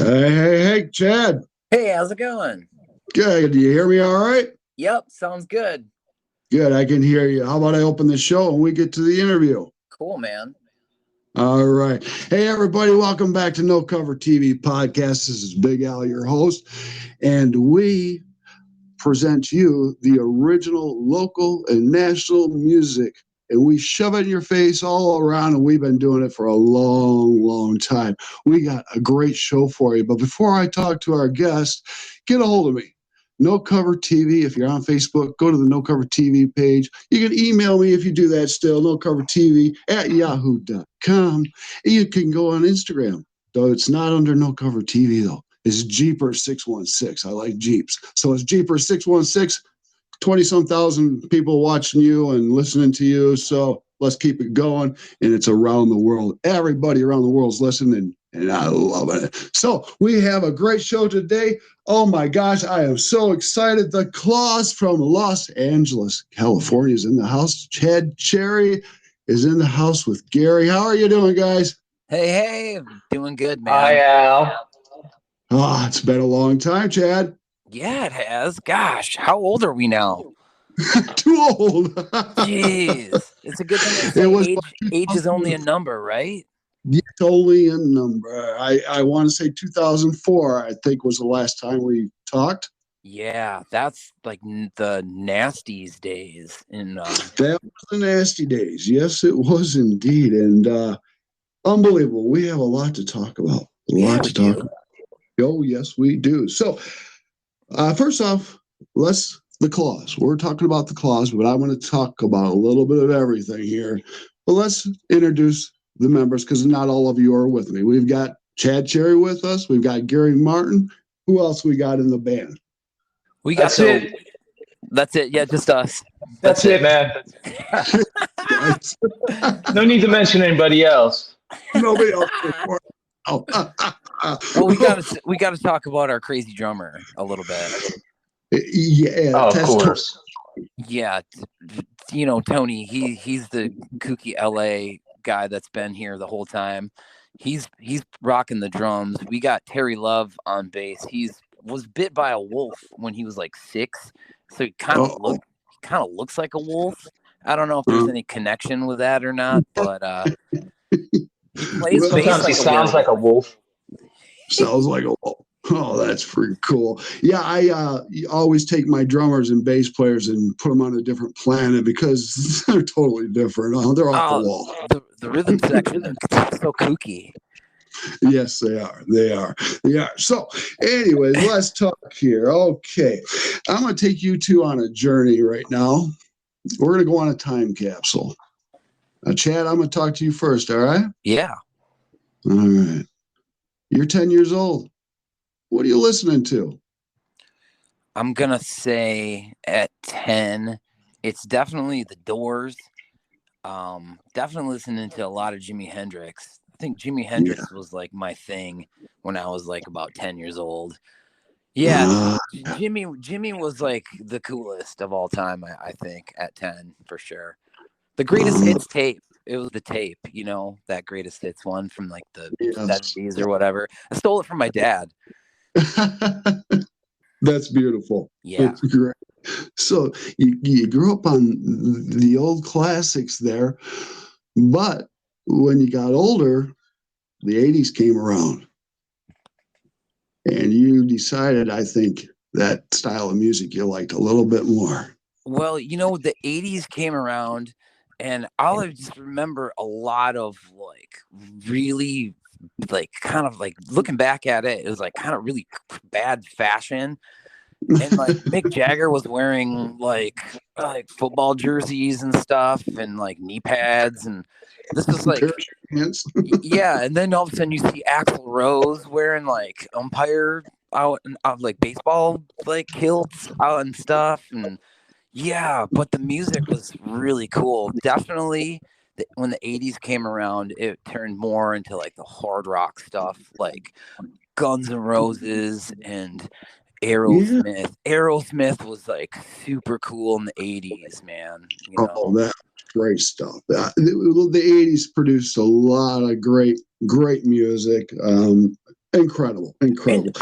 Hey, Chad. Hey, how's it going? Good. Do you hear me all right? Yep, sounds good. Good. I can hear you. How about I open the show and we get to the interview? Cool, man. All right. Hey, everybody. Welcome back to No Cover TV Podcast. This is Big Al, your host, and we present you the original local and national music. And we shove it in your face all around, and we've been doing it for a long time. We got a great show for you. But before I talk to our guest, get a hold of me. No Cover TV. If you're on Facebook, go to the No Cover TV page. You can email me if you do that still, nocovertv@yahoo.com. You can go on Instagram, though it's not under No Cover TV, though. It's Jeepers616. I like Jeeps. So it's Jeepers616. 20-some thousand people watching you and listening to you. So let's keep it going. And it's around the world. Everybody around the world is listening, and I love it. So we have a great show today. Oh my gosh, I am so excited. The Claus from Los Angeles, California is in the house. Chad Cherry is in the house with Gary. How are you doing, guys? Hey, doing good, Hi, man. Al. Oh, it's been a long time, Chad. Yeah, it has. Gosh, how old are we now? Too old. Jeez. It's a good thing they It was say age is only a number, right? It's only a number. I want to say 2004, I think, was the last time we talked. Yeah, that's like the nasties days. That was the nasty days. Yes, it was indeed. And unbelievable. We have a lot to talk about. A lot to talk about. Oh, yes, we do. So, first off, the Claus. We're talking about the Claus, but I want to talk about a little bit of everything here. But let's introduce the members because not all of you are with me. We've got Chad Cherry with us. We've got Gary Martin. Who else we got in the band? We got That's it. Yeah, just us. That's it, man. No need to mention anybody else. Nobody else. Oh. Well, we gotta talk about our crazy drummer a little bit. Yeah. Of course. Yeah, Tony. He's the kooky LA guy that's been here the whole time. He's rocking the drums. We got Terry Love on bass. Was bit by a wolf when he was like 6, so he kind of looks like a wolf. I don't know if there's any connection with that or not, but he plays bass. Sometimes he sounds like a wolf. Sounds like a wolf. Oh, that's pretty cool. Yeah, I always take my drummers and bass players and put them on a different planet because they're totally different. They're off the wall. The rhythm section is so kooky. Yes, they are. They are. So, anyways, let's talk here. Okay. I'm going to take you two on a journey right now. We're going to go on a time capsule. Now, Chad, I'm going to talk to you first, all right? Yeah. All right. You're 10 years old. What are you listening to? I'm going to say at 10, it's definitely The Doors. Definitely listening to a lot of Jimi Hendrix. I think Jimi Hendrix was like my thing when I was like about 10 years old. Yeah, Jimmy was like the coolest of all time, I think, at 10 for sure. The greatest hits tape. It was the tape, that greatest hits one from like the 70s or whatever. I stole it from my dad. That's beautiful. Yeah. That's great. So you grew up on the old classics there, but when you got older, the 80s came around. And you decided, I think, that style of music you liked a little bit more. Well, the 80s came around, and I just remember a lot of like really like kind of like looking back at it, it was like kind of really bad fashion. And like Mick Jagger was wearing like football jerseys and stuff and like knee pads, and this was like yeah. And then all of a sudden you see Axl Rose wearing like umpire out like baseball like kilts out and stuff, and yeah. But the music was really cool. Definitely, when the 80s came around, it turned more into like the hard rock stuff, like Guns N' Roses and Aerosmith. Yeah. Aerosmith was like super cool in the 80s, man. Oh, that's great stuff. The 80s produced a lot of great music. Incredible. And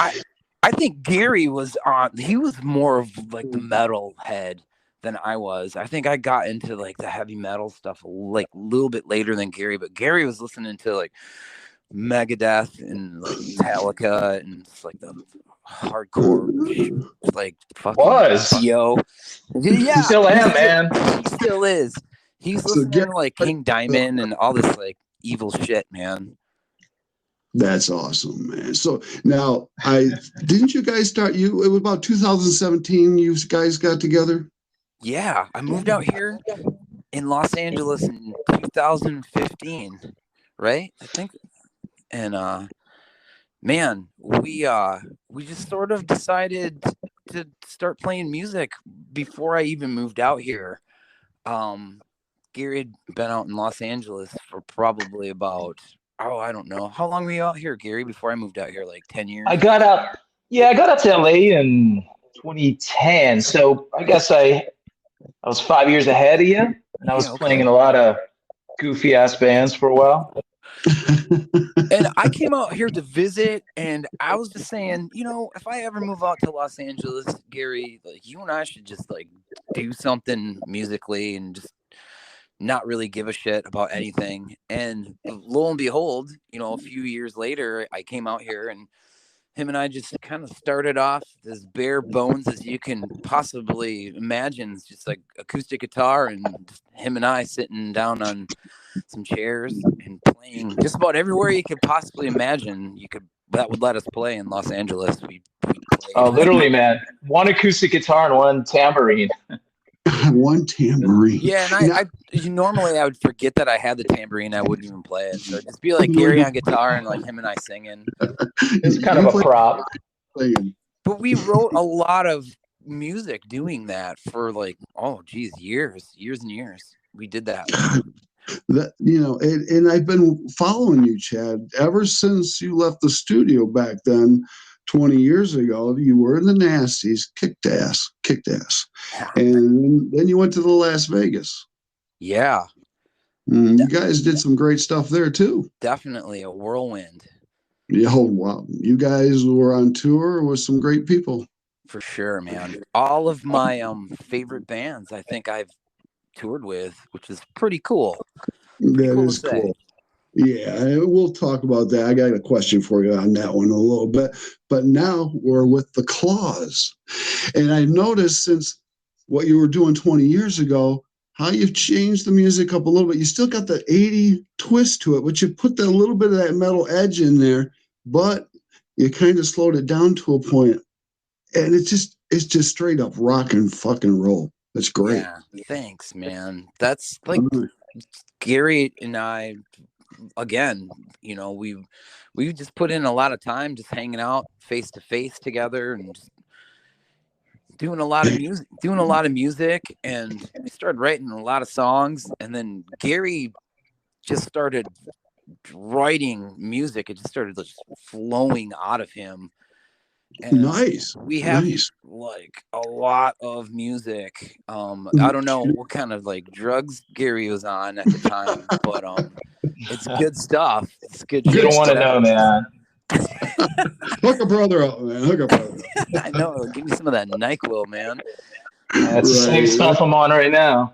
I think Gary was on. He was more of like the metal head than I was. I think I got into like the heavy metal stuff like a little bit later than Gary, but Gary was listening to like Megadeth and like Metallica and just like the hardcore like fucking Was. Dio. You Yeah, still am, man. he still is. He's So listening to like King Diamond and all this like evil shit, man. That's awesome, man. So now didn't you guys start it was about 2017 you guys got together? Yeah, I moved out here in Los Angeles in 2015, right? I think. And man, we just sort of decided to start playing music before I even moved out here. Gary had been out in Los Angeles for probably about I don't know. How long were you out here, Gary, before I moved out here? Like 10 years? I got out to LA in 2010. So I guess I was 5 years ahead of you, and I was playing in a lot of goofy ass bands for a while. And I came out here to visit, and I was just saying, if I ever move out to Los Angeles, Gary, like you and I should just like do something musically and just not really give a shit about anything. And lo and behold, a few years later, I came out here and him and I just kind of started off as bare bones as you can possibly imagine. It's just like acoustic guitar and just him and I sitting down on some chairs and playing just about everywhere you could possibly imagine that would let us play in Los Angeles. We played. Oh, literally, man. One acoustic guitar and one tambourine. One tambourine. Yeah, and I normally I would forget that I had the tambourine. I wouldn't even play it. So it'd just be like Gary on guitar and like him and I singing. It's kind of a prop. But we wrote a lot of music doing that for like, years and years. We did that. And I've been following you, Chad, ever since you left the studio back then. 20 years ago, you were in the Nasties, kicked ass. And then you went to the Las Vegas. Yeah. You guys did some great stuff there, too. Definitely a whirlwind. Yeah, wow. You guys were on tour with some great people. For sure, man. All of my favorite bands I think I've toured with, which is pretty cool. That is cool. Yeah, we'll talk about that. I got a question for you on that one a little bit. But now we're with the Claws. And I noticed since what you were doing 20 years ago, how you've changed the music up a little bit. You still got the 80 twist to it, but you put that little bit of that metal edge in there, but you kind of slowed it down to a point. And it's just straight up rock and fucking roll. That's great. Yeah, thanks, man. That's like Gary and I, again, we just put in a lot of time just hanging out face to face together and just doing a lot of music, and we started writing a lot of songs. And then Gary just started writing music. It just started just flowing out of him. And nice. We have like a lot of music. I don't know what kind of like drugs Gary was on at the time, but it's good stuff. It's good. You don't want to know, man. Hook a brother up, man. Hook a brother up. I know. Give me some of that NyQuil, man. That's the same stuff I'm on right now.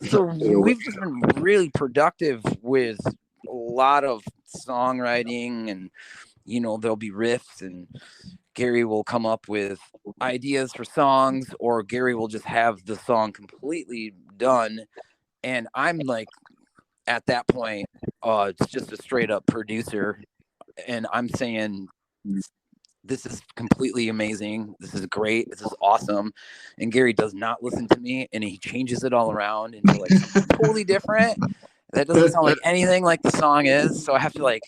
So we've just been really productive with a lot of songwriting, and there'll be riffs, and Gary will come up with ideas for songs, or Gary will just have the song completely done, and I'm like, at that point, it's just a straight up producer, and I'm saying, this is completely amazing. This is great. This is awesome. And Gary does not listen to me, and he changes it all around into like something totally different. That doesn't sound like anything like the song is. So I have to like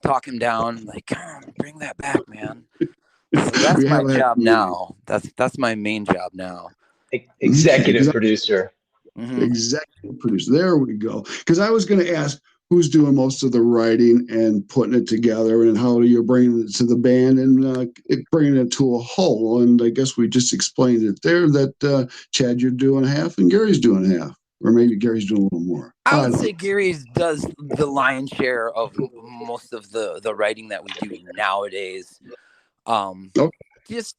talk him down, like, come on, bring that back, man. So that's my job now. That's my main job now. Executive producer. Mm-hmm. Executive producer. There we go. Because I was going to ask, who's doing most of the writing and putting it together, and how you're bringing it to the band and bringing it to a whole. And I guess we just explained it there that Chad, you're doing half and Gary's doing half. or maybe Gary's doing a little more? I would say Gary does the lion's share of most of the writing that we do nowadays. Just,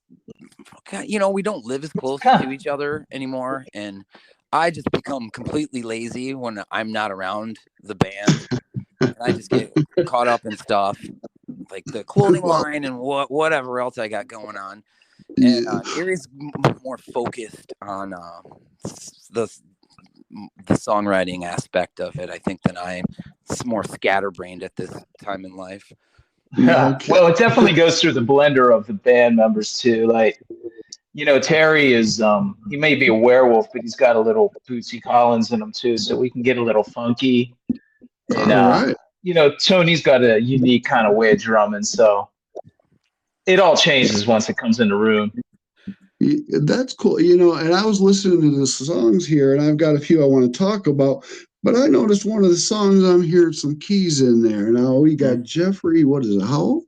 we don't live as close to each other anymore, and I just become completely lazy when I'm not around the band, and I just get caught up in stuff like the clothing line and whatever else I got going on. And Gary's more focused on the songwriting aspect of it, I think, than I am. It's more scatterbrained at this time in life. Yeah. Well, it definitely goes through the blender of the band members too. Like, Terry is he may be a werewolf, but he's got a little Bootsy Collins in him too, so we can get a little funky. And Tony's got a unique kind of way of drumming, so it all changes once it comes in the room. That's cool. And I was listening to the songs here, and I've got a few I want to talk about, but I noticed one of the songs I'm hearing some keys in there. Now we got Jeffrey, what is it, Howell?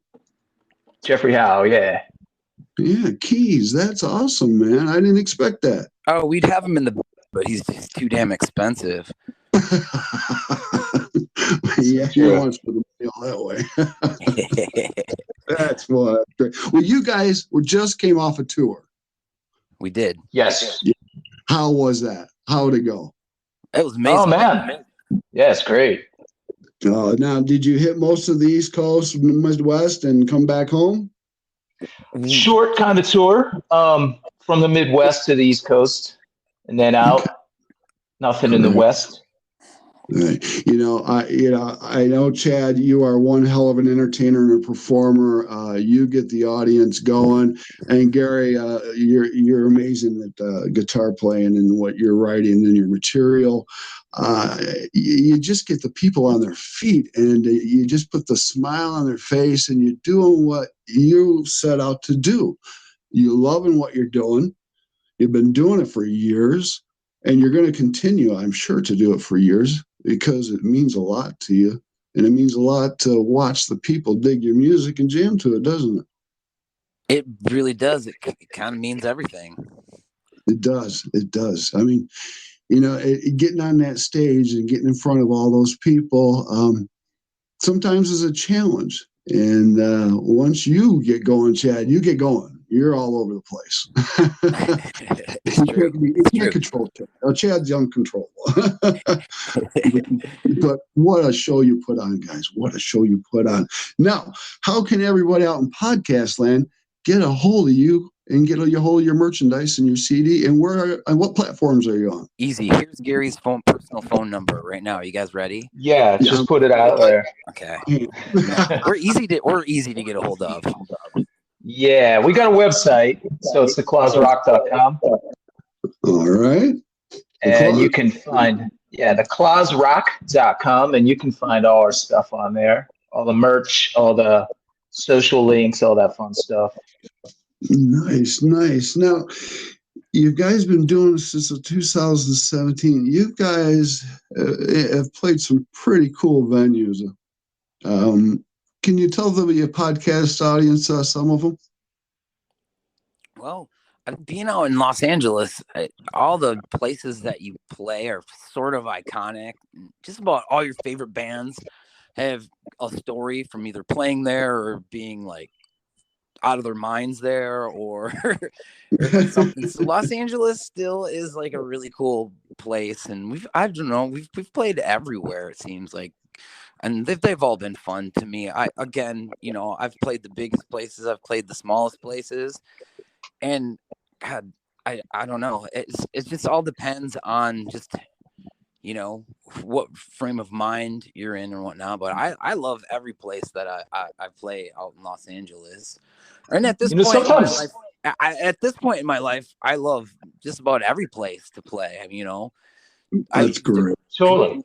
Jeffrey Howe, yeah. Yeah, keys. That's awesome, man. I didn't expect that. Oh, we'd have him in the, but he's just too damn expensive. Yeah, he wants to be all that way. That's what. Well, you guys just came off a tour. We did. Yes. How was that? How'd it go? It was amazing. Oh, man. Yeah, it's great. Now, did you hit most of the East Coast, Midwest, and come back home? Short kind of tour, from the Midwest to the East Coast, and then out. Nothing in the West. Right. I know, Chad, you are one hell of an entertainer and a performer. You get the audience going, and Gary, you're amazing at guitar playing and what you're writing and your material. You just get the people on their feet, and you just put the smile on their face, and you're doing what you set out to do. You're loving what you're doing. You've been doing it for years, and you're going to continue, I'm sure, to do it for years, because it means a lot to you, and it means a lot to watch the people dig your music and jam to it, doesn't it? It really does. It kind of means everything. It does. It does. I mean, getting on that stage and getting in front of all those people sometimes is a challenge. And once you get going, Chad, you get going. You're all over the place. It's true. You can't control Chad. Chad's uncontrollable. But what a show you put on, guys. What a show you put on. Now, how can everybody out in podcast land get a hold of you and get a hold of your merchandise and your CD? And what platforms are you on? Easy. Here's Gary's personal phone number right now. Are you guys ready? Yeah, just put it out there. Okay. We're easy to get a hold of. Yeah, we got a website, so it's theclausrock.com. All right. And you can find, theclausrock.com, and you can find all our stuff on there, all the merch, all the social links, all that fun stuff. Nice. Now, you guys been doing this since 2017. You guys have played some pretty cool venues. Can you tell the podcast audience some of them? Well, being out in Los Angeles, all the places that you play are sort of iconic. Just about all your favorite bands have a story from either playing there or being like out of their minds there or something. So Los Angeles still is like a really cool place, and we've played everywhere, it seems like. And they've all been fun to me. I've played the biggest places. I've played the smallest places. And God, I don't know. It just all depends on just, what frame of mind you're in and whatnot. But I love every place that I play out in Los Angeles. And at this point in my life, I love just about every place to play. That's great. Totally.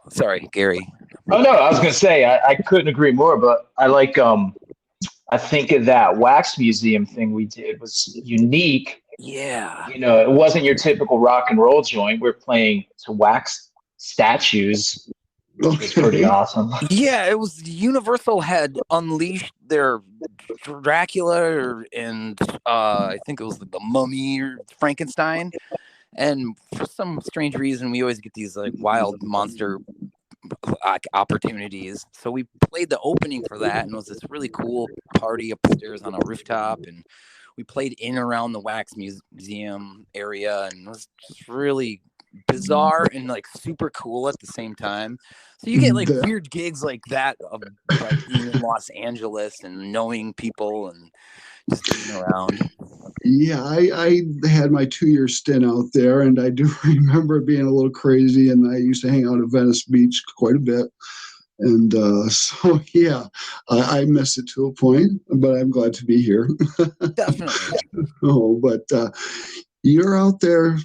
Sorry, Gary. Oh no, I was gonna say I couldn't agree more. But I like I think of that wax museum thing we did was unique. Yeah. It wasn't your typical rock and roll joint. We're playing to wax statues. It's pretty awesome. Yeah, it was Universal had unleashed their Dracula and I think it was the Mummy or Frankenstein. And for some strange reason, we always get these like wild monster like opportunities. So we played the opening for that, and it was this really cool party upstairs on a rooftop, and we played in around the Wax Museum area, and it was just really bizarre and like super cool at the same time. So you get like weird gigs like that of like being in Los Angeles and knowing people and just being around. Yeah, I had my 2-year stint out there, and I do remember it being a little crazy. And I used to hang out at Venice Beach quite a bit, and so yeah, I miss it to a point. But I'm glad to be here. Definitely. Oh, but you're out there.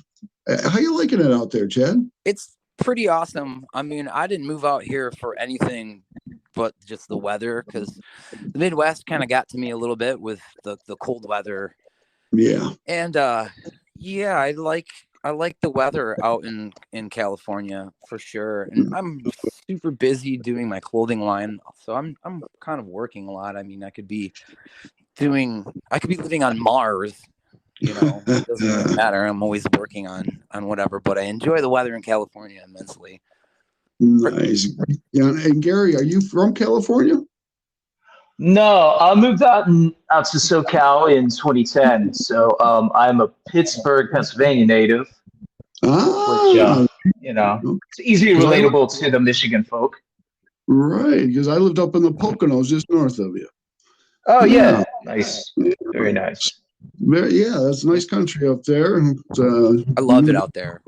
How you liking it out there, Chad? It's pretty awesome. I mean, I didn't move out here for anything but just the weather, because the Midwest kind of got to me a little bit with the cold weather. Yeah. And yeah, I like the weather out in California for sure. And I'm super busy doing my clothing line, so I'm kind of working a lot. I mean, I could be living on Mars. You know, it doesn't really matter. I'm always working on whatever, but I enjoy the weather in California immensely. Nice. Yeah, and Gary, are you from California? No, I moved out to SoCal in 2010. So I'm a Pittsburgh, Pennsylvania native, which Ah, it's easily relatable to the Michigan folk. right, because I lived up in the Poconos, just north of you. Oh yeah, nice, very nice. Yeah, that's a nice country up there. I love it out there.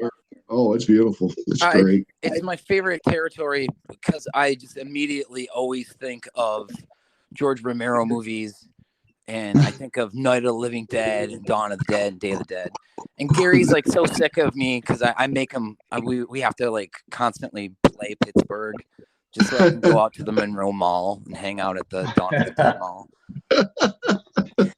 Oh, it's beautiful. It's great. It's my favorite territory because I just immediately always think of George Romero movies, and I think of Night of the Living Dead and Dawn of the Dead and Day of the Dead. And Gary's like so sick of me because I make him. We have to like constantly play Pittsburgh just so I can go out to the Monroe Mall and hang out at the Dawn of the Dead Mall.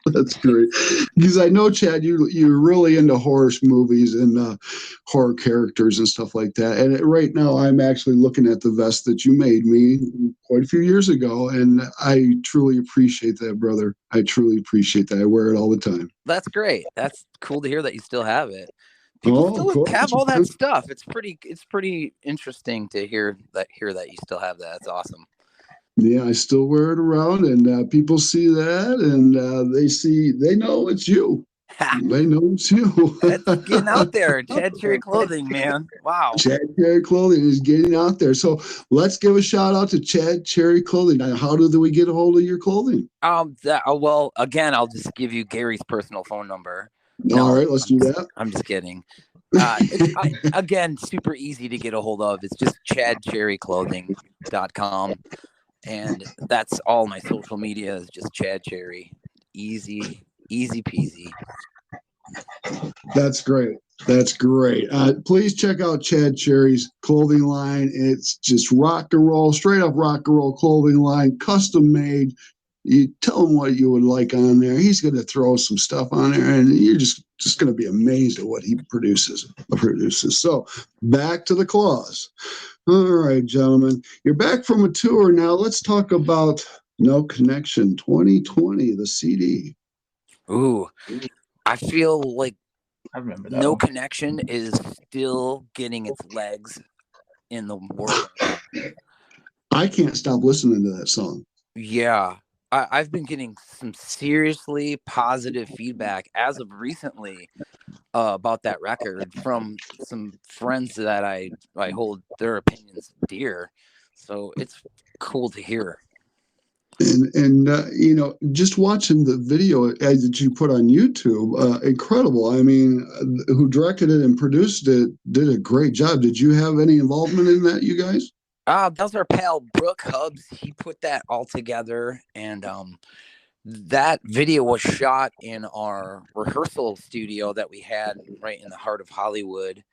That's great, because I know, Chad, you're really into horror movies and horror characters and stuff like that. And right now, I'm actually looking at the vest that you made me quite a few years ago, and I truly appreciate that, brother. I truly appreciate that. I wear it all the time. That's great. That's cool to hear that you still have it. People still have all that stuff. It's pretty interesting to hear that you still have that. That's awesome. Yeah, I still wear it around, and people see that, and they know it's you. They know it's you. That's getting out there. Chad Cherry Clothing, man. Wow. Chad Cherry Clothing is getting out there. So let's give a shout out to Chad Cherry Clothing. Now, how do we get a hold of your clothing? Well, again, I'll just give you Gary's personal phone number. All right, let's do that. I'm just kidding. Again, super easy to get a hold of. It's just chadcherryclothing.com. And that's all my social media is just Chad Cherry. Easy peasy. That's great. That's great. Please check out Chad Cherry's clothing line. It's just rock and roll, straight up rock and roll clothing line, custom made. You tell him what you would like on there. He's going to throw some stuff on there, and you're just going to be amazed at what he produces. So back to the claws. All right, gentlemen, you're back from a tour. Now let's talk about No Connection 2020, the CD. Ooh, I feel like I remember that No one. Connection is still getting its legs in the world. I can't stop listening to that song. Yeah, I've been getting some seriously positive feedback as of recently about that record from some friends that I hold their opinions dear. So it's cool to hear. And just watching the video that you put on YouTube, incredible. I mean, who directed it and produced it did a great job. Did you have any involvement in that, you guys? That was our pal Brooke Hubbs. He put that all together, and that video was shot in our rehearsal studio that we had right in the heart of Hollywood.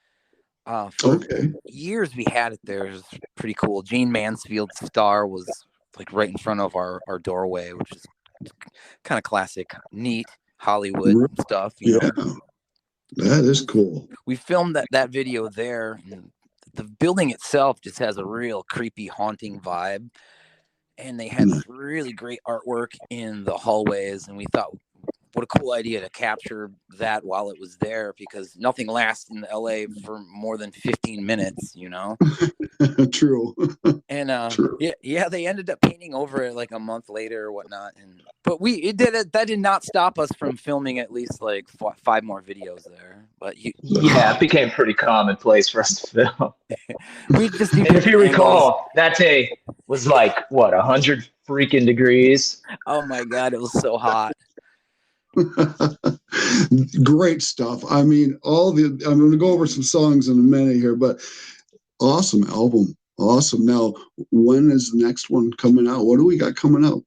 For years we had it there. It was pretty cool. Gene Mansfield's star was like right in front of our doorway, which is kind of classic, neat Hollywood stuff. You know? That is cool. We filmed that video there. And the building itself just has a real creepy, haunting vibe. And they had this really great artwork in the hallways, and we thought what a cool idea to capture that while it was there, because nothing lasts in LA for more than 15 minutes, you know? True. And True. yeah, they ended up painting over it like a month later or whatnot. But that did not stop us from filming at least like 5 more videos there. But yeah, it became pretty commonplace for us to film. we just do. And if you angles. recall, that day was like what 100 freaking degrees. Oh my God, it was so hot. Great stuff. I mean, I'm going to go over some songs in a minute here, but awesome album. Awesome. Now, when is the next one coming out? What do we got coming out?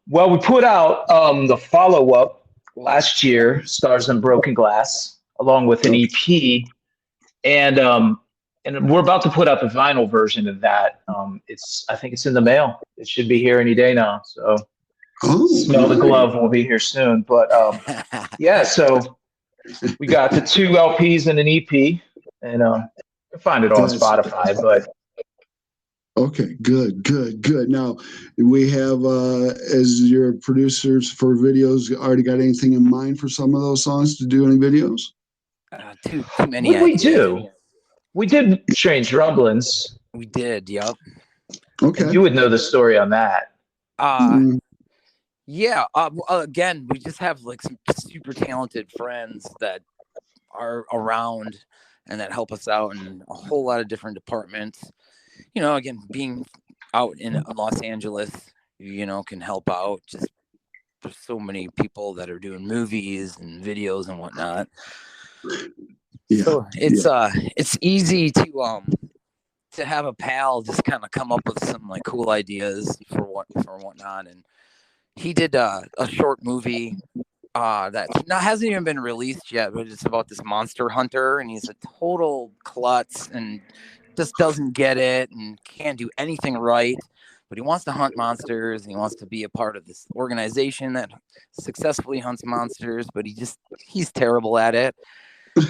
Well, we put out the follow-up last year, Stars on Broken Glass, along with an EP, and we're about to put out the vinyl version of that. I think it's in the mail. It should be here any day now. So smell the glove. We'll be here soon. But yeah, so we got the 2 LPs and an EP, and you'll find it on Spotify. But okay, good. Now, we have, as your producers for videos, already got anything in mind for some of those songs to do any videos? Too many. What did we do? We did Strange Rumblings. We did, yep. Okay. And you would know the story on that. Yeah. Again, we just have like some super talented friends that are around and that help us out in a whole lot of different departments. You know, again, being out in Los Angeles, you know, can help out. Just there's so many people that are doing movies and videos and whatnot. Yeah, so it's easy to have a pal just kind of come up with some like cool ideas for whatnot. And he did a short movie that hasn't even been released yet, but it's about this monster hunter, and he's a total klutz and just doesn't get it and can't do anything right. But he wants to hunt monsters, and he wants to be a part of this organization that successfully hunts monsters, but he's terrible at it.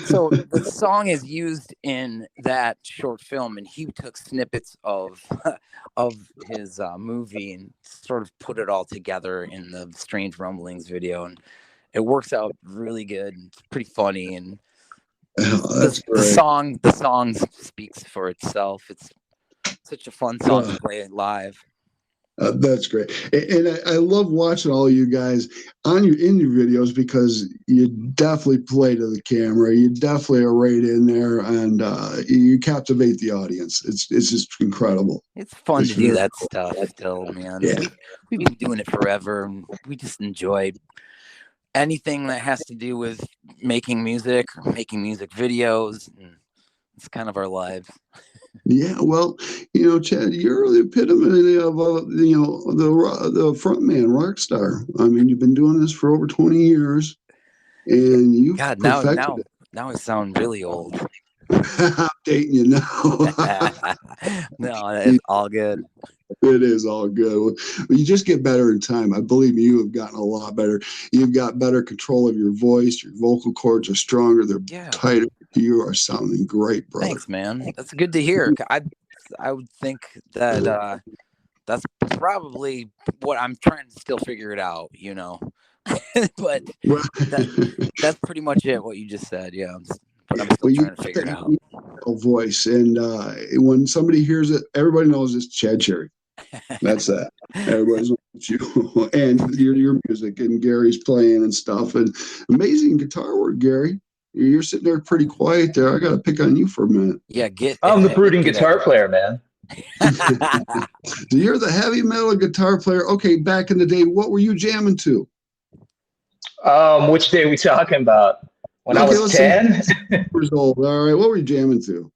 So the song is used in that short film, and he took snippets of his movie and sort of put it all together in the Strange Rumblings video, and it works out really good. It's pretty funny, and the song speaks for itself. It's such a fun song to play live. That's great, and I love watching all you guys in your videos, because you definitely play to the camera. You definitely are right in there, and you captivate the audience. It's just incredible. It's fun to do that stuff still, man. Yeah. We've been doing it forever, and we just enjoy anything that has to do with making music or making music videos. And it's kind of our lives. Yeah, well, you know, Chad, you're the epitome of the frontman, rock star. I mean, you've been doing this for over 20 years, and you've perfected it. Now I sound really old. I'm dating you now. No, it's all good. It is all good. You just get better in time. I believe me, you have gotten a lot better. You've got better control of your voice. Your vocal cords are stronger. They're tighter. You are sounding great, brother. Thanks, man. That's good to hear. I would think that that's probably what I'm trying to still figure it out, you know. But that's pretty much it. What you just said, yeah. But I'm still trying to figure it out. Voice, and when somebody hears it, everybody knows it's Chad Cherry. That's that. Everybody's with you and your music, and Gary's playing and stuff, and amazing guitar work, Gary. You're sitting there pretty quiet there. I got to pick on you for a minute. Yeah, I'm the brooding guitar player, man. So you're the heavy metal guitar player. Okay, back in the day, what were you jamming to? Which day are we talking about? When I was 10? Years old. All right, what were you jamming to?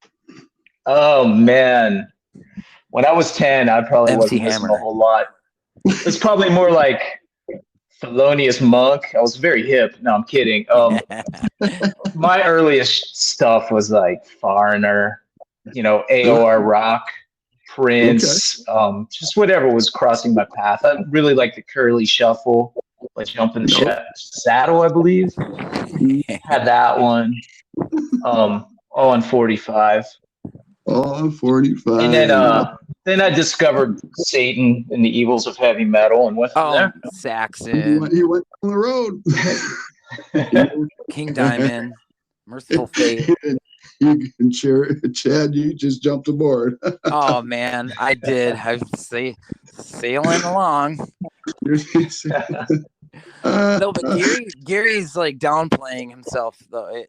Oh, man. When I was 10, I probably wasn't listening a whole lot. It's probably more like Thelonious Monk. I was very hip. No, I'm kidding. My earliest stuff was like Foreigner, you know, AOR Rock, Prince, just whatever was crossing my path. I really like the Curly Shuffle, like Jumping the Saddle, I believe. Had that one. On 45. All 45. And then I discovered Satan and the evils of heavy metal and went from there. Saxon. He went on the road. King Diamond, Merciful Fate. Chad, you just jumped aboard. Oh man, I did. I was sailing along. No, but Gary's like downplaying himself though.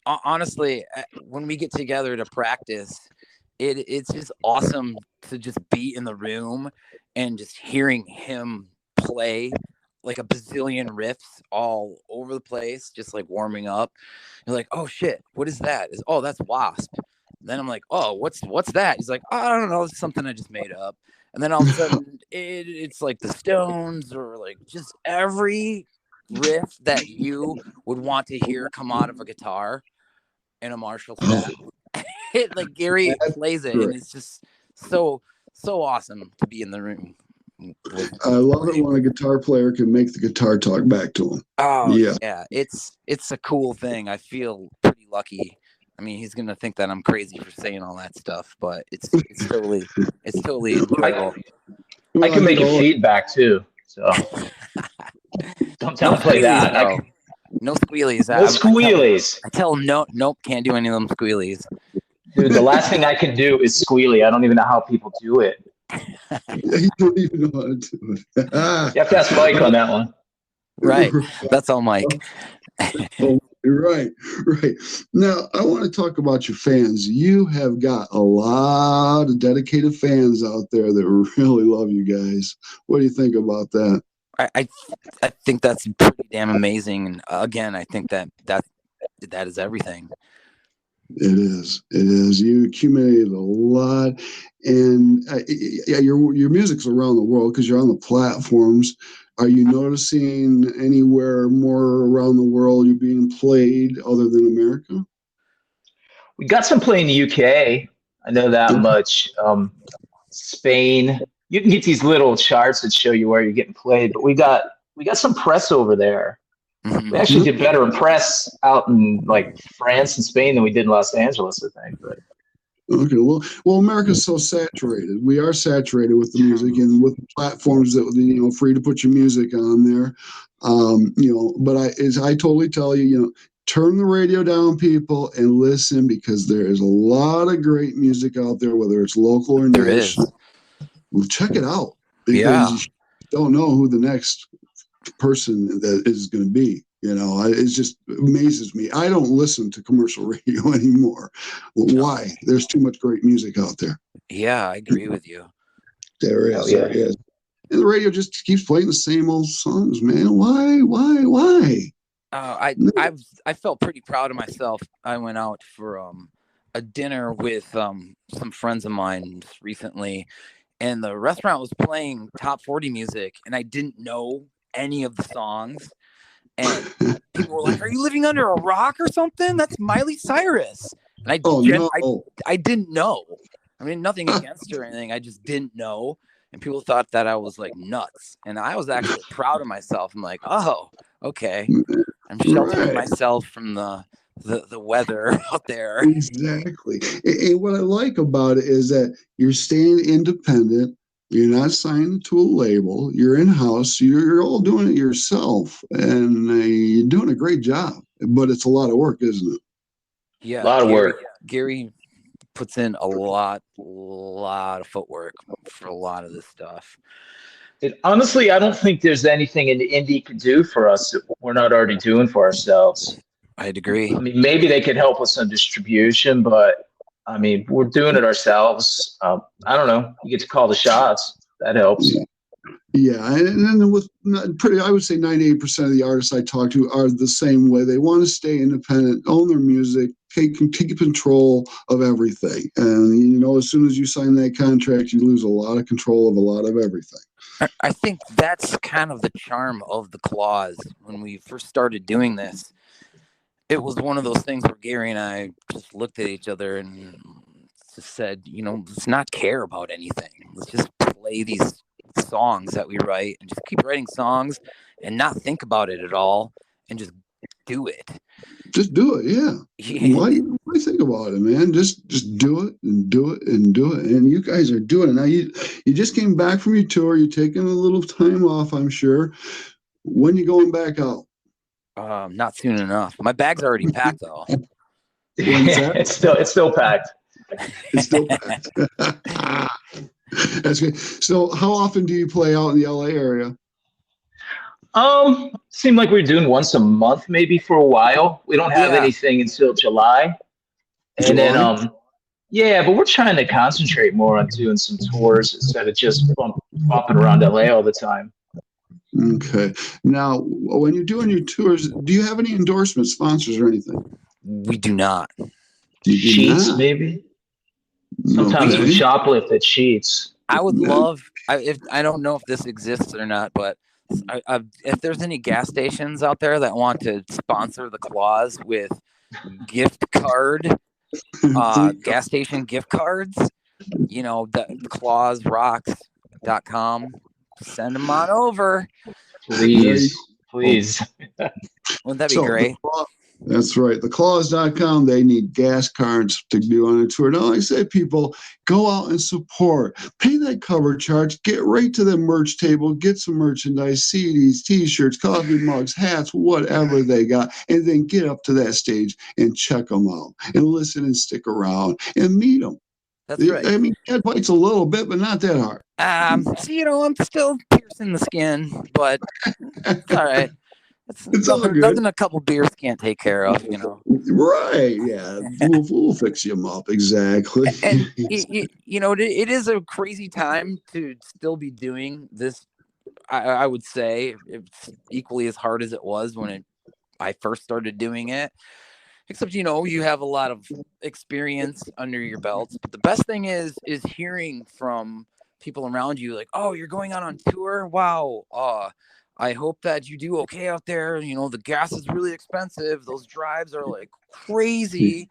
Honestly, when we get together to practice, it's just awesome to just be in the room and just hearing him play like a bazillion riffs all over the place, just like warming up. You're like, oh shit, what is that? That's Wasp. Then I'm like, oh, what's that? He's like, oh, I don't know, it's something I just made up. And then all of a sudden, it's like the Stones or like just every riff that you would want to hear come out of a guitar in a Marshall set. Like Gary plays it, and it's just so awesome to be in the room. I love it when a guitar player can make the guitar talk back to him. Oh yeah, it's a cool thing. I feel pretty lucky. I mean, he's gonna think that I'm crazy for saying all that stuff, but it's totally enjoyable. I can make it feedback too, so don't tell him play that. No squealies. No squealies. I tell him nope, can't do any of them squealies. Dude, the last thing I can do is squealy. I don't even know how people do it. You don't even know how to do it. You have to ask Mike on that one. Right. That's all Mike. Right. Now, I want to talk about your fans. You have got a lot of dedicated fans out there that really love you guys. What do you think about that? I think that's pretty damn amazing. And again, I think that is everything. It is. You accumulated a lot, and your music's around the world because you're on the platforms. Are you noticing anywhere more around the world you're being played other than America? We got some play in the UK. I know that much. Spain. You can get these little charts that show you where you're getting played, but we got some press over there. We actually did better in press out in like France and Spain than we did in Los Angeles, I think. But okay, well, America's so saturated. We are saturated with the music and with platforms that free to put your music on there. But I totally tell you, turn the radio down, people, and listen because there is a lot of great music out there, whether it's local or national. Well, check it out because you don't know who the next person that is going to be. It just amazes me. I don't listen to commercial radio anymore. Why? There's too much great music out there. Yeah, I agree with you. There is. And the radio just keeps playing the same old songs, man. Why? I felt pretty proud of myself. I went out for a dinner with some friends of mine recently, and the restaurant was playing top 40 music, and I didn't know any of the songs. And people were like, "Are you living under a rock or something? That's Miley Cyrus." And I didn't know. I mean, nothing against her or anything. I just didn't know. And people thought that I was like nuts. And I was actually proud of myself. I'm like, oh, okay. I'm sheltering myself from the weather out there. Exactly. And what I like about it is that you're staying independent. You're not signed to a label. You're in-house. You're all doing it yourself. And you're doing a great job. But it's a lot of work, isn't it? Yeah. A lot of work. Gary puts in a lot of footwork for a lot of this stuff. Honestly, I don't think there's anything an indie could do for us that we're not already doing for ourselves. I'd agree. I mean, maybe they could help us on distribution, but I mean, we're doing it ourselves. I don't know. You get to call the shots. That helps. Yeah, and then I would say 98% of the artists I talk to are the same way. They want to stay independent, own their music, take control of everything. And, as soon as you sign that contract, you lose a lot of control of a lot of everything. I think that's kind of the charm of the clause. When we first started doing this, it was one of those things where Gary and I just looked at each other and just said, let's not care about anything. Let's just play these songs that we write and just keep writing songs and not think about it at all and just do it. Just do it, yeah. Why think about it, man? Just do it and do it and do it. And you guys are doing it now. You just came back from your tour. You're taking a little time off, I'm sure. When you going back out? Not soon enough. My bag's already packed though. When's that? It's still packed. It's still packed. That's good. So, how often do you play out in the LA area? Seemed like we're doing once a month, maybe for a while. We don't have anything until July, and then yeah, but we're trying to concentrate more on doing some tours instead of just bumping around LA all the time. Okay. Now, when you're doing your tours, do you have any endorsements, sponsors, or anything? We do not. Sheets, maybe. Sometimes we shoplift at Sheets. I would love. I don't know if this exists or not, but if there's any gas stations out there that want to sponsor the Claws with gift card, gas station gift cards, you know, the clawsrocks.com, send them on over. Please. Wouldn't that be great? That's right. Theclaws.com, they need gas cards to do on a tour. Now, like I said, people, go out and support. Pay that cover charge. Get right to the merch table. Get some merchandise, CDs, T-shirts, coffee mugs, hats, whatever they got. And then get up to that stage and check them out. And listen and stick around and meet them. That's right. I mean, that bites a little bit, but not that hard. So, you know, I'm still piercing the skin, but it's all right. It's nothing a couple beers can't take care of, you know. Right, yeah. We'll fix him up, exactly. And you know, it is a crazy time to still be doing this. I would say it's equally as hard as it was when I first started doing it. Except, you know, you have a lot of experience under your belts. But the best thing is hearing from people around you, like, oh, you're going out on tour? Wow. I hope that you do okay out there. You know, the gas is really expensive. Those drives are like crazy.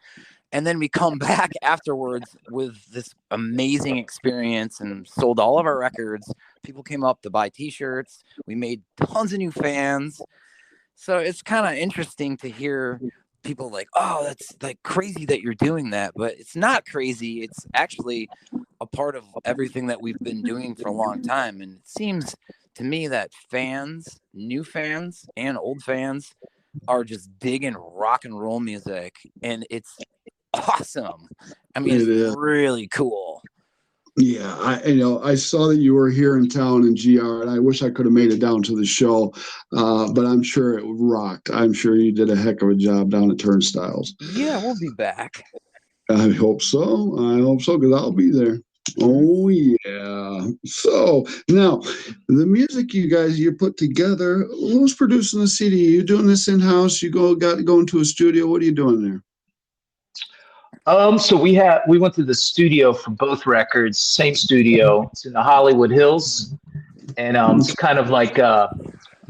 And then we come back afterwards with this amazing experience and sold all of our records. People came up to buy T-shirts. We made tons of new fans. So it's kind of interesting to hear people like, oh, that's like crazy that you're doing that. But it's not crazy. It's actually a part of everything that we've been doing for a long time. And it seems to me that fans, new fans and old fans, are just digging rock and roll music, and it's awesome. I mean, it's really cool. Yeah, I saw that you were here in town in GR, and I wish I could have made it down to the show, but I'm sure it rocked. I'm sure you did a heck of a job down at Turnstiles. Yeah, we'll be back. I hope so. Because I'll be there. Oh yeah. So now the music you put together, who's producing the CD? Are you doing this in-house? You go into a studio? What are you doing there? So we went to the studio for both records, same studio. It's in the Hollywood Hills, and it's kind of like a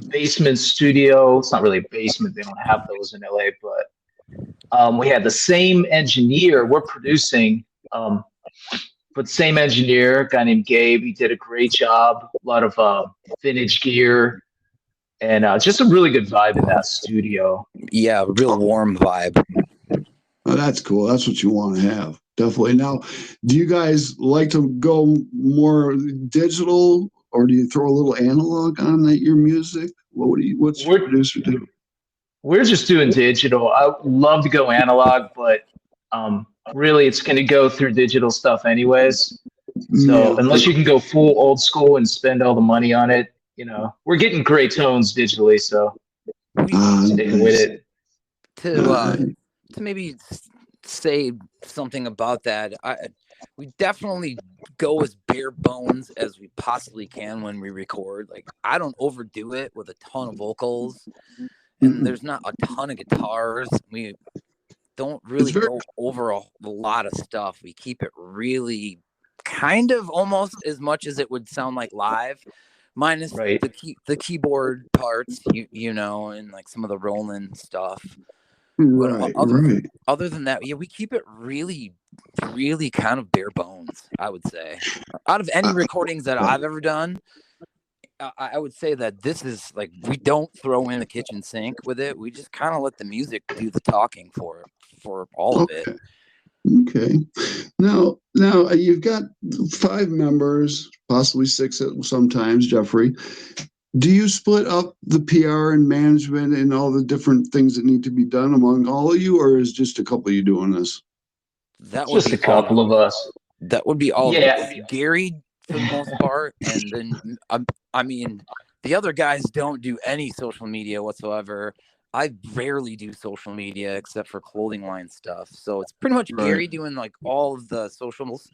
basement studio. It's not really a basement; they don't have those in LA. But we had the same engineer. We're producing, but same engineer, a guy named Gabe. He did a great job. A lot of vintage gear, and just a really good vibe in that studio. Yeah, real warm vibe. Oh, that's cool. That's what you want to have. Definitely. Now, do you guys like to go more digital, or do you throw a little analog on your music? What's your producer do? We're just doing digital. I would love to go analog, but really it's going to go through digital stuff anyways. So unless you can go full old school and spend all the money on it, you know, we're getting great tones digitally. So sticking with it. To maybe say something about that, we definitely go as bare bones as we possibly can when we record. Like, I don't overdo it with a ton of vocals, and there's not a ton of guitars. We don't really go over a lot of stuff. We keep it really kind of almost as much as it would sound like live, minus the keyboard parts, you know, and like some of the rolling stuff. Right, other than that, yeah, we keep it really, really kind of bare bones, I would say. Out of any recordings that I've ever done, I would say that this is like, we don't throw in the kitchen sink with it. We just kind of let the music do the talking for all of it. Okay. Now you've got 5 members, possibly 6 sometimes, Jeffrey. Do you split up the PR and management and all the different things that need to be done among all of you, or is just a couple of you doing this? That would Just be a couple of us. That would be all. Yeah. Gary for the most part, and then I mean, the other guys don't do any social media whatsoever. I rarely do social media except for clothing line stuff. So it's pretty much Gary doing like all of the socials,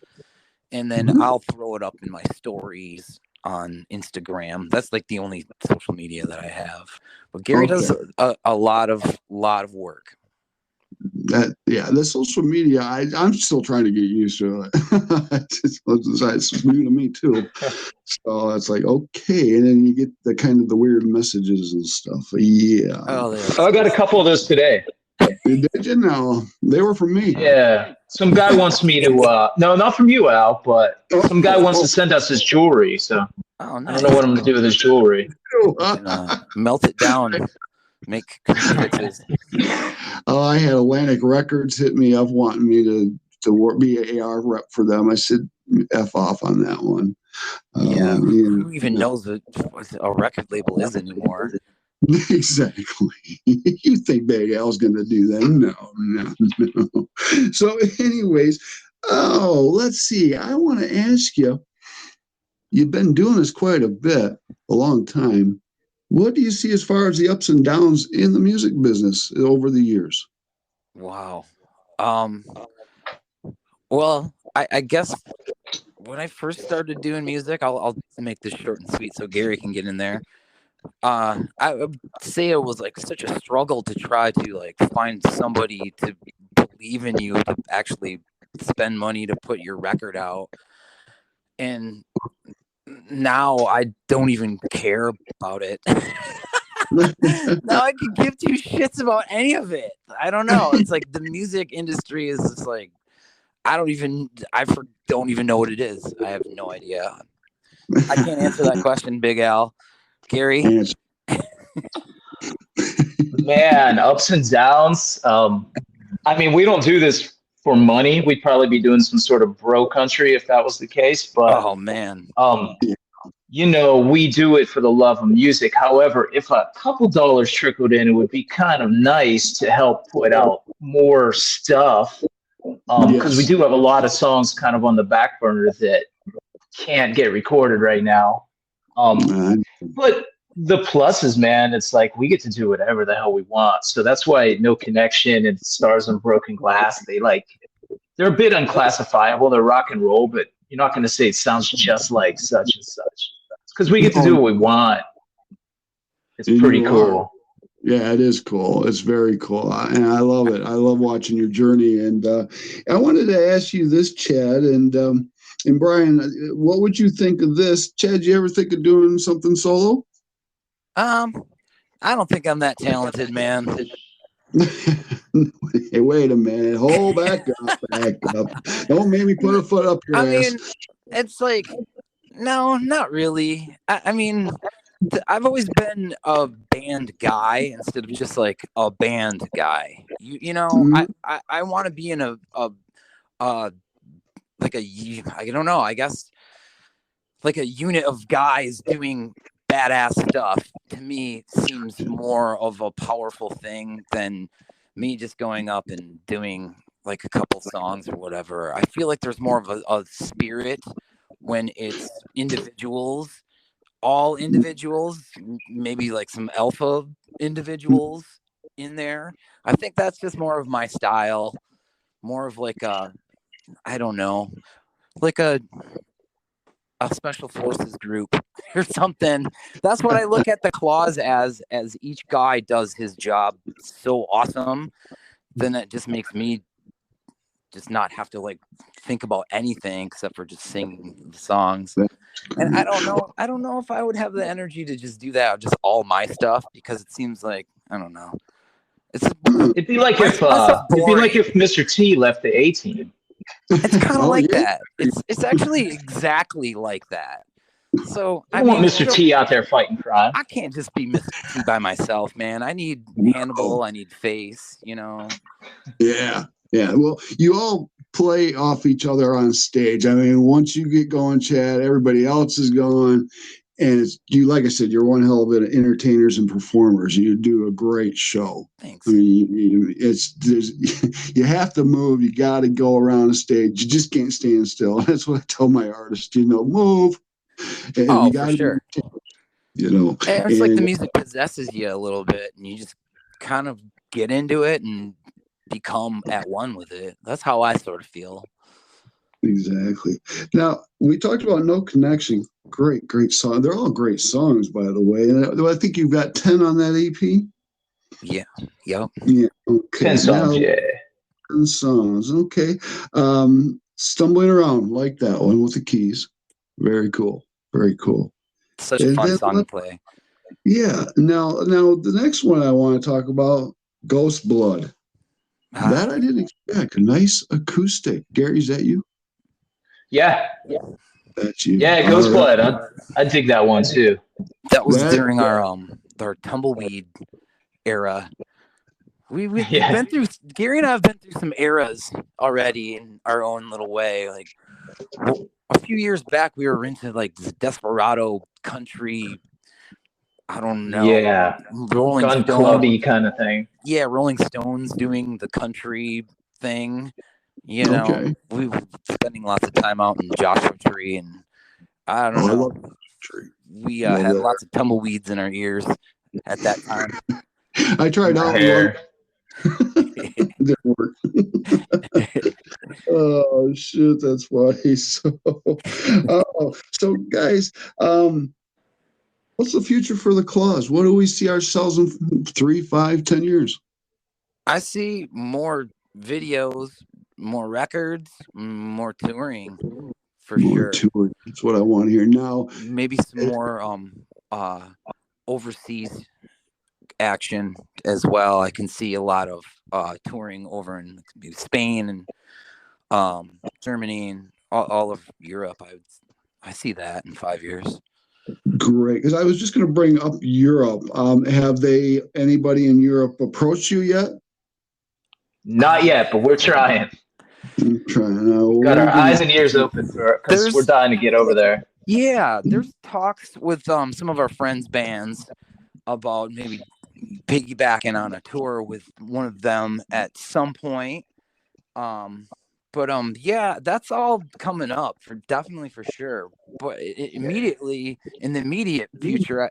and then I'll throw it up in my stories on Instagram. That's like the only social media that I have. But Gary does a lot of work. The social media, I'm still trying to get used to it. It's new to me too. So it's like, okay, and then you get the kind of the weird messages and stuff. Yeah. I got a couple of those today. Did you know? They were from me. Yeah. Some guy wants me to no, not from you, Al, but some guy wants to send us his jewelry. So nice. I don't know what I'm gonna do with his jewelry. Melt it down. Make communities. I had Atlantic Records hit me up wanting me to be an AR rep for them. I said, F off on that one. Who even knows what a record label is anymore? Exactly. You think Big Al's going to do that? No. So anyways, let's see. I want to ask you, you've been doing this quite a bit, a long time. What do you see as far as the ups and downs in the music business over the years? Wow. Well, I guess when I first started doing music, I'll make this short and sweet so Gary can get in there. I would say it was like such a struggle to try to like find somebody to believe in you, to actually spend money to put your record out. And now I don't even care about it. Now I could give 2 shits about any of it. I don't know. It's like the music industry is just like, I don't even know what it is. I have no idea. I can't answer that question, Big Al. Gary? Man, ups and downs. I mean, we don't do this for money. We'd probably be doing some sort of bro country if that was the case. But oh man, we do it for the love of music. However, if a couple dollars trickled in, it would be kind of nice to help put out more stuff. Because we do have a lot of songs kind of on the back burner that can't get recorded right now. But the pluses, man, it's like we get to do whatever the hell we want. So that's why No Connection and Stars on Broken Glass, they're a bit unclassifiable. They're rock and roll, but you're not going to say it sounds just like such and such. Because we get to do what we want. It's pretty cool. Yeah, it is cool. It's very cool. And I love it. I love watching your journey. And I wanted to ask you this, Chad, and Brian, what would you think of this? Chad, you ever think of doing something solo? I don't think I'm that talented, man. Hey, wait a minute. Hold back up. Don't make me put a foot up your ass. Mean, it's like, no, not really. I mean, I've always been a band guy instead of just like a band guy. You know, I want to be in a like I don't know, I guess like a unit of guys doing badass stuff. To me seems more of a powerful thing than me just going up and doing like a couple songs or whatever. I feel like there's more of a spirit when it's individuals, all individuals, maybe like some alpha individuals in there. I think that's just more of my style, more of like I don't know, like a special forces group or something. That's what I look at the Claws as each guy does his job so awesome. Then it just makes me just not have to like think about anything except for just singing the songs. And I don't know if I would have the energy to just do that, just all my stuff, because it seems like, I don't know. It'd be like if Mr. T left the A-Team. It's kind of like that. It's actually exactly like that. So I don't want Mr. T out there fighting crime. I can't just be Mr. T by myself, man. I need Hannibal. I need Face. You know. Yeah. Well, you all play off each other on stage. I mean, once you get going, Chad, everybody else is going. And it's you, like I said, you're one hell of an entertainers and performers. You do a great show. Thanks. I mean, you have to move. You got to go around the stage. You just can't stand still. That's what I tell my artists. Move. And Oh, you for sure. And it's like the music possesses you a little bit, and you just kind of get into it and become at one with it. That's how I sort of feel. Exactly. Now, we talked about No Connection. Great song. They're all great songs, by the way. And I think you've got 10 on that EP. Yeah. Yep. Yeah. Okay. 10 songs. Now, 10 songs. Okay. Stumbling Around, like that one with the keys. Very cool. Such a fun song to play. Yeah. Now the next one I want to talk about, Ghost Blood. That I didn't expect. A nice acoustic. Gary, is that you? Yeah. That's you. Yeah, Ghost Blood. I dig that one too. That was during our tumbleweed era. We've been through, Gary and I have been through some eras already in our own little way. Like a few years back, we were into like this desperado country. I don't know. Yeah. Rolling Gun Stones, clubby kind of thing. Yeah, Rolling Stones doing the country thing. We were spending lots of time out in Joshua Tree, and I don't know. We had lots of tumbleweeds in our ears at that time. I tried out hair. Didn't work. Oh shit, that's funny. So guys, what's the future for the Claws? What do we see ourselves in 3, 5, 10 years? I see more videos, more records, more touring, for sure. Touring. That's what I want to hear now. Maybe some more overseas action as well. I can see a lot of touring over in Spain and Germany and all of Europe. I see that in 5 years. Great, because I was just going to bring up Europe. Have anybody in Europe approached you yet? Not yet, but we're trying. Got our eyes and ears open because we're dying to get over there. Yeah, there's talks with some of our friends' bands about maybe piggybacking on a tour with one of them at some point. Yeah, that's all coming up definitely for sure. But immediately in the immediate future,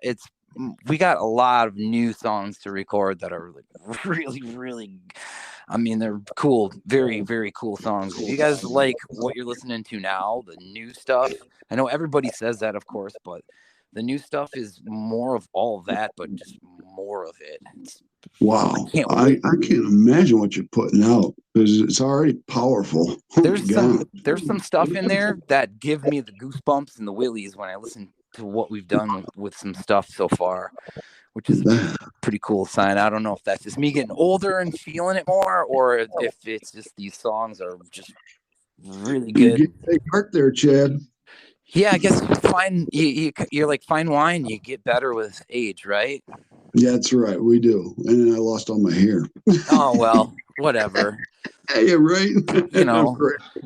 we got a lot of new songs to record that are like really, really. I mean, they're cool, very, very cool songs. If you guys like what you're listening to now, the new stuff, I know everybody says that, of course, but the new stuff is more of all of that, but just more of it. Wow. I can't imagine what you're putting out because it's already powerful. There's some stuff in there that give me the goosebumps and the willies when I listen to what we've done with some stuff so far, which is a pretty cool sign. I don't know if that's just me getting older and feeling it more, or if it's just these songs are just really good. You get heart there, Chad. Yeah, I guess you're like fine wine. You get better with age, right? Yeah, that's right. We do. And then I lost all my hair. Oh, well, whatever. Yeah, right.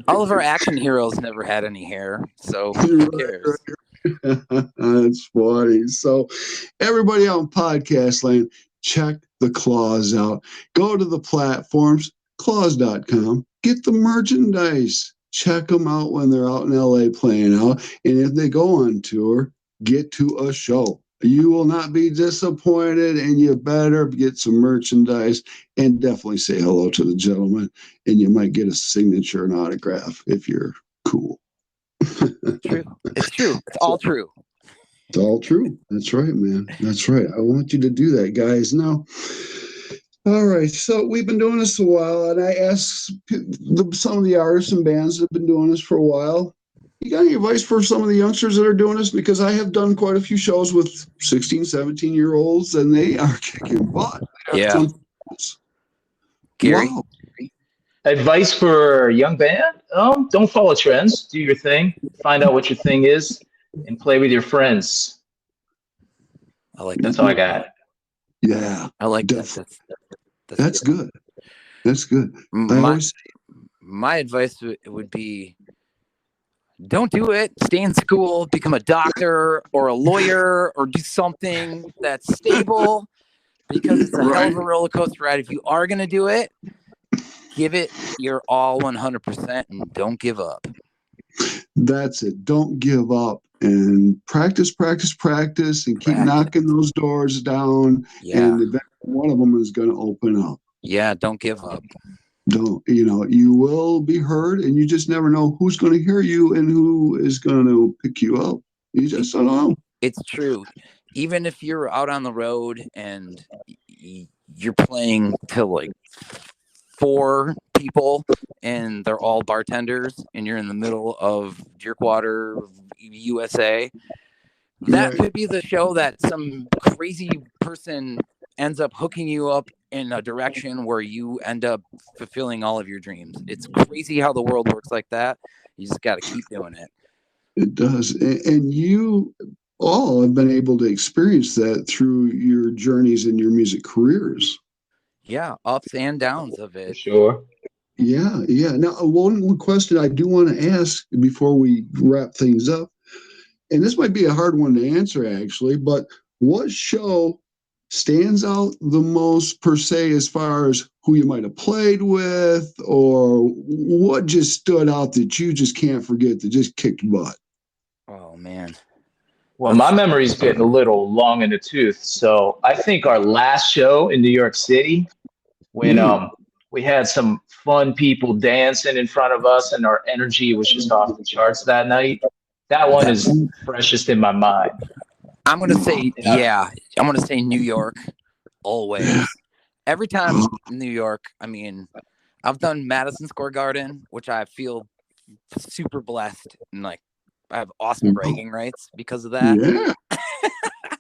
All of our action heroes never had any hair, so who cares? That's funny. So everybody out in podcast land, check the Claws out. Go to the platforms, claws.com. Get the merchandise. Check them out when they're out in LA playing out. And if they go on tour, get to a show. You will not be disappointed, and you better get some merchandise and definitely say hello to the gentleman. And you might get a signature and autograph if you're cool. True. It's true. It's all true. It's all true. That's right, man. That's right. I want you to do that, guys. Now, all right. So we've been doing this a while, and I asked some of the artists and bands that have been doing this for a while, you got any advice for some of the youngsters that are doing this? Because I have done quite a few shows with 16, 17-year-olds, and they are kicking butt. Yeah. Gary? Wow. Advice for a young band? Don't follow trends. Do your thing. Find out what your thing is. and play with your friends. I like That's that. all I got. Yeah, I like definitely. that. That's good. That's good. My advice would be, don't do it. Stay in school, become a doctor or a lawyer, or do something that's stable, because it's a hell of a roller coaster ride. If you are going to do it, give it your all 100% and don't give up. That's it. Don't give up, and practice, and keep knocking those doors down. Yeah. And eventually one of them is going to open up. Yeah, don't give up. Don't, you will be heard, and you just never know who's going to hear you and who is going to pick you up. You just don't know. It's true. Even if you're out on the road and you're playing to like 4 people and they're all bartenders and you're in the middle of Jerkwater, USA, that could be the show that some crazy person ends up hooking you up in a direction where you end up fulfilling all of your dreams. It's crazy how the world works like that. You just got to keep doing it. It does. And you all have been able to experience that through your journeys in your music careers. Yeah, ups and downs of it. For sure. Yeah. Now, one question I do want to ask before we wrap things up, and this might be a hard one to answer, actually, but what show stands out the most, per se, as far as who you might have played with, or what just stood out that you just can't forget, that just kicked butt? Oh, man. Well, my memory's getting a little long in the tooth. So I think our last show in New York City, when we had some fun people dancing in front of us and our energy was just off the charts that night, that one is freshest in my mind. I'm going to say, I'm going to say New York, always. Every time in New York, I mean, I've done Madison Square Garden, which I feel super blessed, and like I have awesome bragging rights because of that.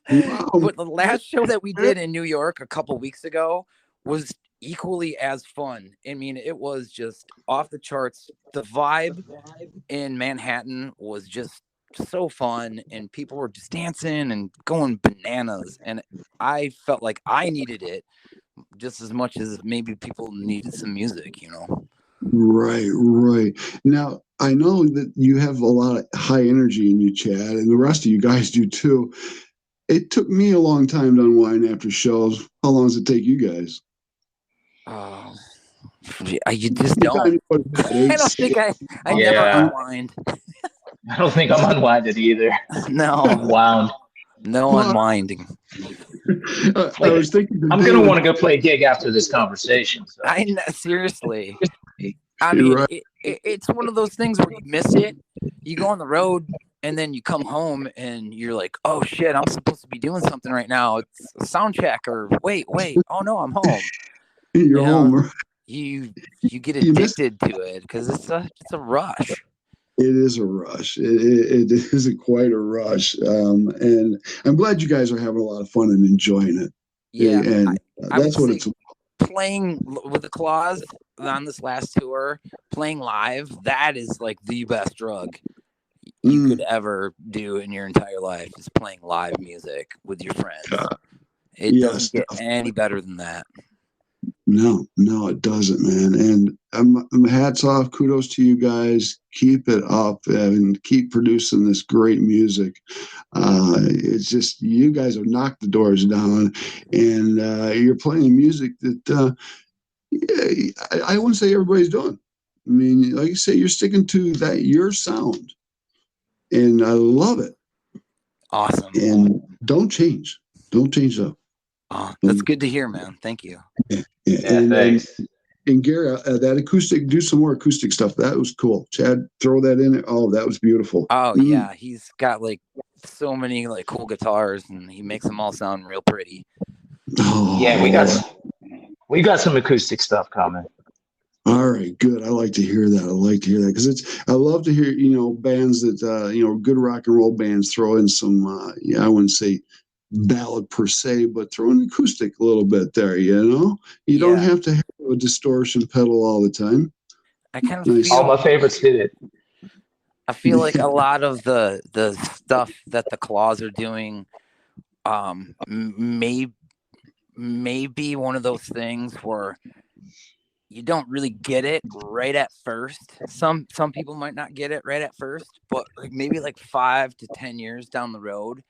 Yeah. Wow. But the last show that we did in New York a couple weeks ago was equally as fun. I mean, it was just off the charts. The vibe in Manhattan was just so fun, and people were just dancing and going bananas, and I felt like I needed it just as much as maybe people needed some music, Right. Now, I know that you have a lot of high energy in you, Chad, and the rest of you guys do too. It took me a long time to unwind after shows. How long does it take you guys? You just don't. I don't think I never unwind. I don't think I'm unwinded either. No. Unwound. No unwinding. I was thinking I'm going to want to go play a gig after this conversation. So. Seriously. I mean, right. It's one of those things where you miss it. You go on the road and then you come home and you're like, oh shit, I'm supposed to be doing something right now. It's a sound check, or wait. Oh no, I'm home. You're home. You get addicted to it because it's a rush. It is a rush. It is quite a rush. And I'm glad you guys are having a lot of fun and enjoying it. Yeah. And that's what it's about. Playing with the Claws on this last tour, playing live, that is like the best drug you could ever do in your entire life, is playing live music with your friends. It doesn't get any better than that. No, it doesn't, man. And hats off, kudos to you guys. Keep it up and keep producing this great music. It's just, you guys have knocked the doors down, and you're playing music that I wouldn't say everybody's doing. I mean, like you say, you're sticking to that, your sound, and I love it. Awesome. And don't change up. Oh, that's good to hear, man. Thank you. Thanks. And Gary, that acoustic, do some more acoustic stuff. That was cool. Chad, throw that in. Oh, that was beautiful. Oh, yeah. He's got like so many like cool guitars, and he makes them all sound real pretty. Oh. Yeah, we got some acoustic stuff coming. All right, good. I like to hear that. Because I love to hear, bands that, good rock and roll bands throw in some, I wouldn't say ballad per se, but throw an acoustic a little bit there. You don't have to have a distortion pedal all the time. I kind of feel, all my favorites did it. I feel like a lot of the stuff that the Claws are doing may be one of those things where you don't really get it right at first. Some people might not get it right at first, but maybe like 5 to 10 years down the road,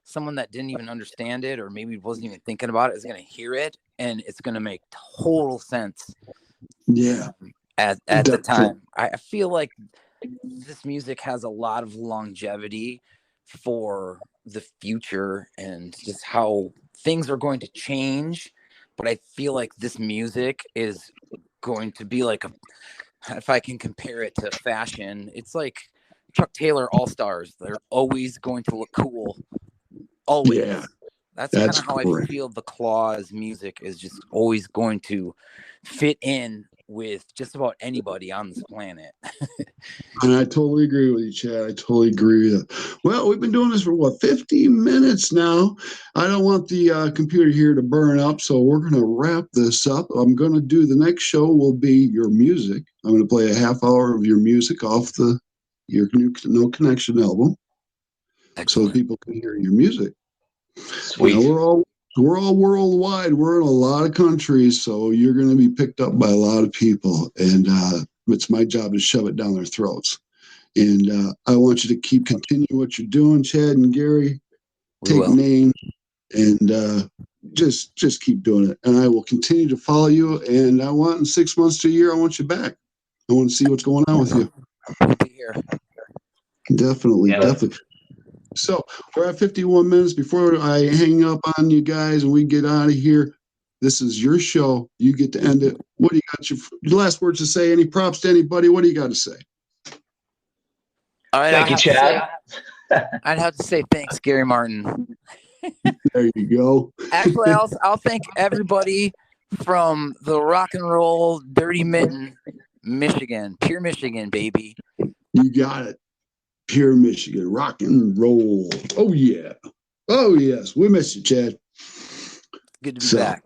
someone that didn't even understand it or maybe wasn't even thinking about it is going to hear it, and it's going to make total sense. Yeah. At the time, I feel like this music has a lot of longevity for the future and just how things are going to change. But I feel like this music is going to be like if I can compare it to fashion, it's like Chuck Taylor All-Stars. They're always going to look cool. Always. Yeah, that's kind of how I feel the Claws music is just always going to fit in with just about anybody on this planet. And I totally agree with you, Chad. I totally agree with you. Well, we've been doing this for 50 minutes now. I don't want the computer here to burn up, so we're going to wrap this up. I'm going to do the next show will be your music. I'm going to play a half hour of your music off your new No Connection album. Excellent. So people can hear your music. Sweet. You know, we're all worldwide. We're in a lot of countries, so you're going to be picked up by a lot of people, and it's my job to shove it down their throats. And I want you to continue what you're doing, Chad and Gary. Take names and just keep doing it. And I will continue to follow you. And I want in 6 months to a year, I want you back. I want to see what's going on with you. We'll be here. Definitely. So we're at 51 minutes before I hang up on you guys and we get out of here. This is your show. You get to end it. What do you got your last words to say? Any props to anybody? What do you got to say? All right, Thank you, Chad. I'd have to say thanks, Gary Martin. There you go. Actually, I'll thank everybody from the Rock and Roll Dirty Mitten, Michigan. Pure Michigan, baby. You got it. Pure Michigan, rock and roll. Oh, yeah. Oh, yes. We miss you, Chad. Good to be back.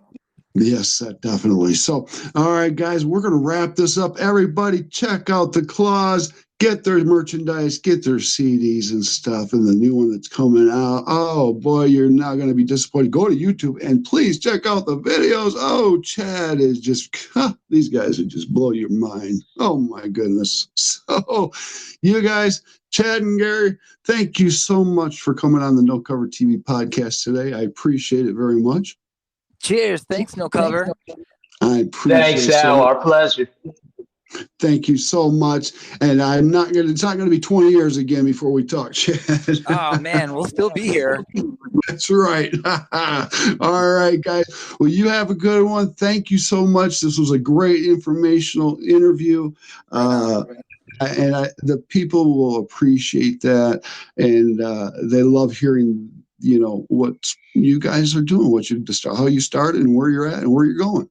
Yes, definitely. So, all right, guys, we're going to wrap this up. Everybody, check out the Claws. Get their merchandise, get their CDs and stuff, and the new one that's coming out. Oh, boy, you're not going to be disappointed. Go to YouTube and please check out the videos. Oh, Chad is just, these guys are just blow your mind. Oh, my goodness. So, you guys, Chad and Gary, thank you so much for coming on the No Cover TV podcast today. I appreciate it very much. Cheers. Thanks, No Cover. I appreciate it. Thanks, Al. Our pleasure. Thank you so much. And it's not going to be 20 years again before we talk, Chad. Oh, man, we'll still be here. That's right. All right, guys. Well, you have a good one. Thank you so much. This was a great informational interview. The people will appreciate that. And they love hearing, what you guys are doing, how you started and where you're at and where you're going.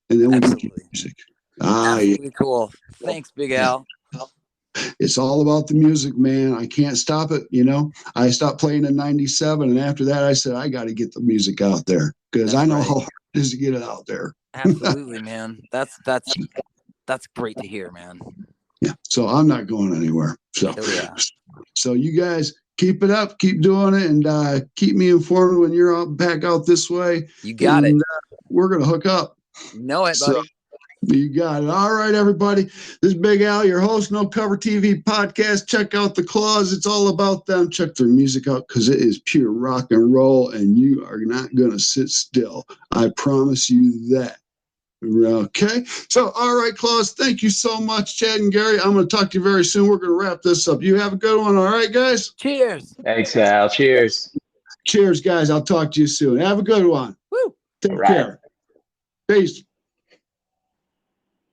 And then we get your music. Absolutely cool. Thanks, Big Al. It's all about the music, man. I can't stop it. I stopped playing in 97. And after that, I said, I got to get the music out there because I know how hard it is to get it out there. Absolutely, man. That's great to hear, man. Yeah. So I'm not going anywhere. So you guys keep it up, keep doing it, and keep me informed when you're back out this way. You got it. We're going to hook up. You know it, buddy. You got it. All right, everybody. This is Big Al, your host, No Cover TV podcast. Check out the Claws. It's all about them. Check their music out because it is pure rock and roll, and you are not going to sit still. I promise you that. Okay. So, all right, Claws, thank you so much, Chad and Gary. I'm going to talk to you very soon. We're going to wrap this up. You have a good one. All right, guys? Cheers. Thanks, Al. Cheers. Cheers, guys. I'll talk to you soon. Have a good one. Woo. Take care. Peace.